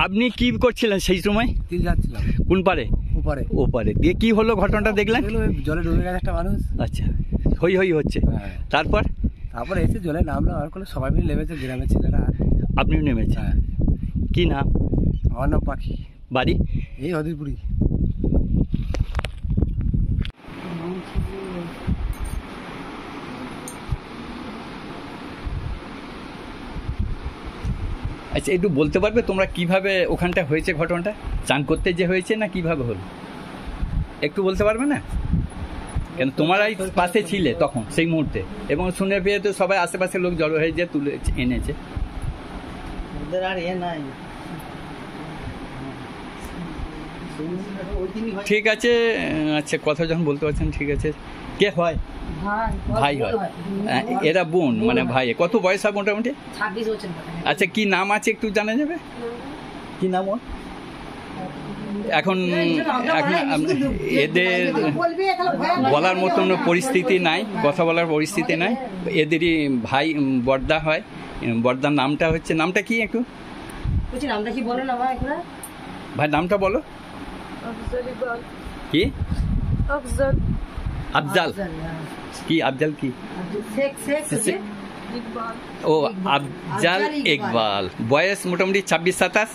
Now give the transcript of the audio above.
আপনি কি করছিলেন সেই সময়? তিল যাচ্ছিলাম। কোন পারে? ওপারে। ওপারে দিয়ে কি হলো ঘটনাটা দেখলেন? জলে ডুবে গেছে একটা মানুষ। আচ্ছা, হই হই হচ্ছে। তারপর এসে জলে নামলো, আর কোনো সবাই মিলে নেমেছে, গ্রামের ছেলেরা। আপনিও নেমেছেন? হ্যাঁ। কি নাম? আমার নাম পাখি। বাড়ি? এই হদিরপুরি। আচ্ছা, একটু বলতে পারবে তোমরা কিভাবে ওখানটা হয়েছে ঘটনাটা? চান করতে যে হয়েছে না কিভাবে হলো একটু বলতে পারবে না? কেন তোমরাই পাশে ছিলে তখন সেই মুহূর্তে, এবং শুনে পেয়ে তো সবাই আশেপাশের লোক জড়ো হয়ে যে তুলে এনেছে। ঠিক আছে, আচ্ছা কথা যখন বলতে পারছেন ঠিক আছে। কে হয়? ভাই হয়। এরা বোন মানে ভাই। কত বয়স হয় মোটামুটি? 26 বছর। আচ্ছা, কি নাম আছে একটু জানা যাবে? কি নাম ওর? এখন এদের বলার মতন পরিস্থিতি নাই, কথা বলার পরিস্থিতি নাই। এদেরই ভাই বর্দা হয়। বর্দার নামটা হচ্ছে, নামটা কি একটু নামটা কি বলো না ভাই, নামটা বলো। কি? আফজাল। কি আফজাল? কি? ও আফজাল ইকবাল। বয়স মোটামুটি 26-27।